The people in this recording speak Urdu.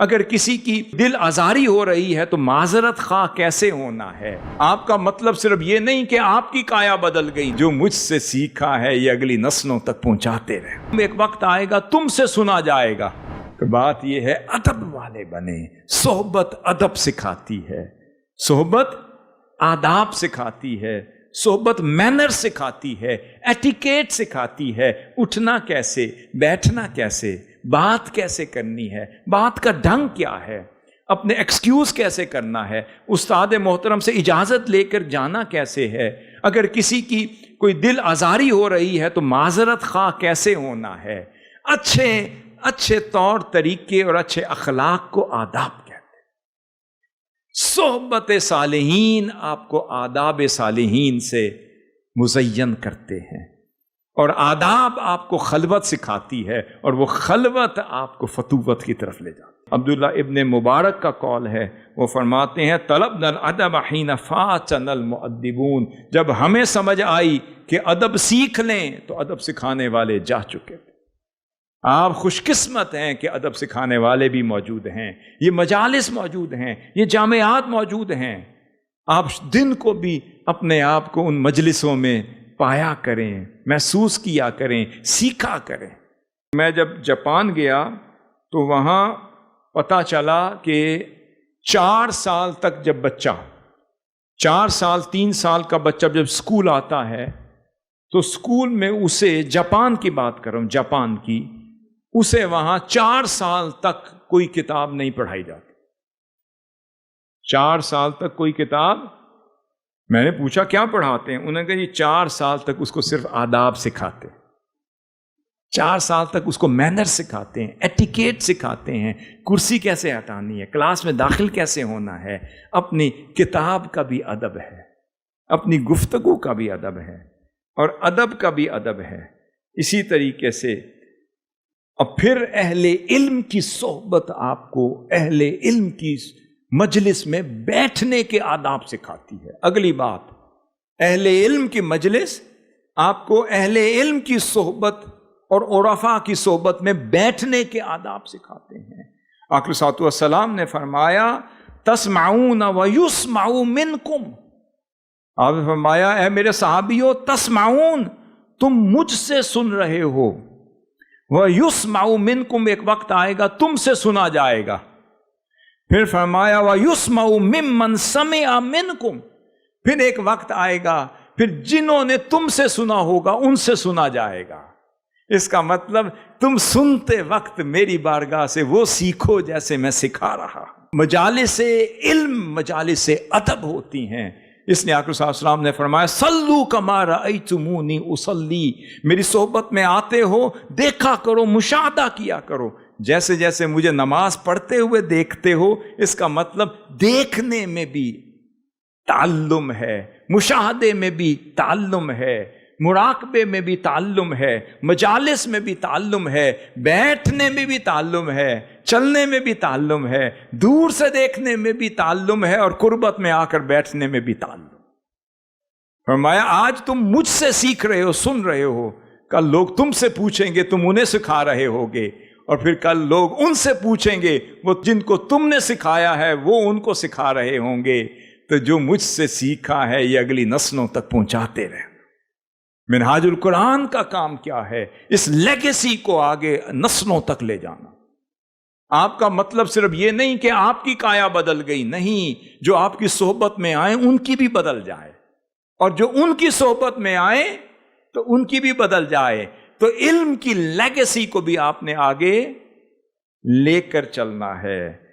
اگر کسی کی دل آزاری ہو رہی ہے تو معذرت خواہ کیسے ہونا ہے؟ آپ کا مطلب صرف یہ نہیں کہ آپ کی کایا بدل گئی، جو مجھ سے سیکھا ہے یہ اگلی نسلوں تک پہنچاتے رہے۔ ایک وقت آئے گا تم سے سنا جائے گا۔ تو بات یہ ہے ادب والے بنے۔ صحبت ادب سکھاتی ہے، صحبت آداب سکھاتی ہے، صحبت مینر سکھاتی ہے، ایٹیکیٹ سکھاتی ہے، اٹھنا کیسے، بیٹھنا کیسے، بات کیسے کرنی ہے، بات کا ڈھنگ کیا ہے، اپنے ایکسکیوز کیسے کرنا ہے، استاد محترم سے اجازت لے کر جانا کیسے ہے، اگر کسی کی کوئی دل آزاری ہو رہی ہے تو معذرت خواہ کیسے ہونا ہے۔ اچھے طور طریقے اور اچھے اخلاق کو آداب کہتے ہیں۔ صحبت صالحین آپ کو آداب صالحین سے مزین کرتے ہیں، اور آداب آپ کو خلوت سکھاتی ہے، اور وہ خلوت آپ کو فتوت کی طرف لے جاتی ہے۔ عبداللہ ابن مبارک کا قول ہے، وہ فرماتے ہیں طلبنا الادب حین فاتنا المؤدبون، جب ہمیں سمجھ آئی کہ ادب سیکھ لیں تو ادب سکھانے والے جا چکے تھے۔ آپ خوش قسمت ہیں کہ ادب سکھانے والے بھی موجود ہیں، یہ مجالس موجود ہیں، یہ جامعات موجود ہیں۔ آپ دن کو بھی اپنے آپ کو ان مجلسوں میں پایا کریں، محسوس کیا کریں، سیکھا کریں۔ میں جب جاپان گیا تو وہاں پتہ چلا کہ 4 سال تک جب بچہ 4 سال 3 سال کا بچہ جب اسکول آتا ہے تو اسکول میں اسے، جاپان کی بات کر رہا ہوں، جاپان کی، اسے وہاں 4 سال تک کوئی کتاب نہیں پڑھائی جاتی۔ 4 سال تک کوئی کتاب، میں نے پوچھا کیا پڑھاتے ہیں؟ انہوں نے کہا جی 4 سال تک اس کو صرف آداب سکھاتے ہیں، 4 سال تک اس کو مینر سکھاتے ہیں، ایٹیکیٹ سکھاتے ہیں، کرسی کیسے ہٹانی ہے، کلاس میں داخل کیسے ہونا ہے، اپنی کتاب کا بھی ادب ہے، اپنی گفتگو کا بھی ادب ہے، اور ادب کا بھی ادب ہے۔ اسی طریقے سے اور پھر اہل علم کی صحبت آپ کو اہل علم کی مجلس میں بیٹھنے کے آداب سکھاتی ہے۔ اگلی بات، اہل علم کی مجلس آپ کو اہل علم کی صحبت اور عرفاء کی صحبت میں بیٹھنے کے آداب سکھاتے ہیں۔ آقا صلی اللہ علیہ وسلم نے فرمایا تسمعون ویسمع منکم، آپ نے فرمایا اے میرے صحابیوں، تسمعون، تم مجھ سے سن رہے ہو، وَيُسْمَعُ مِنْكُمْ، ایک وقت آئے گا تم سے سنا جائے گا۔ پھر فرمایا وَيُسْمَعُ مِمَّنْ سَمِعَ مِنْكُمْ، پھر ایک وقت آئے گا پھر جنہوں نے تم سے سنا ہوگا ان سے سنا جائے گا۔ اس کا مطلب تم سنتے وقت میری بارگاہ سے وہ سیکھو جیسے میں سکھا رہا ہوں۔ مجالس علم مجالس ادب ہوتی ہیں، اس لیے آقا صلی اللہ علیہ وسلم نے فرمایا صلو کما رأیتمونی اصلی، میری صحبت میں آتے ہو دیکھا کرو، مشاہدہ کیا کرو، جیسے جیسے مجھے نماز پڑھتے ہوئے دیکھتے ہو۔ اس کا مطلب دیکھنے میں بھی تعلم ہے، مشاہدے میں بھی تعلم ہے، مراقبے میں بھی تعلم ہے، مجالس میں بھی تعلم ہے، بیٹھنے میں بھی تعلم ہے، چلنے میں بھی تعلم ہے، دور سے دیکھنے میں بھی تعلم ہے، اور قربت میں آ کر بیٹھنے میں بھی تعلم۔ فرمایا آج تم مجھ سے سیکھ رہے ہو، سن رہے ہو، کل لوگ تم سے پوچھیں گے، تم انہیں سکھا رہے ہوگے، اور پھر کل لوگ ان سے پوچھیں گے، وہ جن کو تم نے سکھایا ہے وہ ان کو سکھا رہے ہوں گے۔ تو جو مجھ سے سیکھا ہے یہ اگلی نسلوں تک پہنچاتے رہے۔ منہاج القرآن کا کام کیا ہے؟ اس لیگیسی کو آگے نسلوں تک لے جانا۔ آپ کا مطلب صرف یہ نہیں کہ آپ کی کایا بدل گئی، نہیں، جو آپ کی صحبت میں آئیں ان کی بھی بدل جائے، اور جو ان کی صحبت میں آئیں تو ان کی بھی بدل جائے۔ تو علم کی لیگیسی کو بھی آپ نے آگے لے کر چلنا ہے۔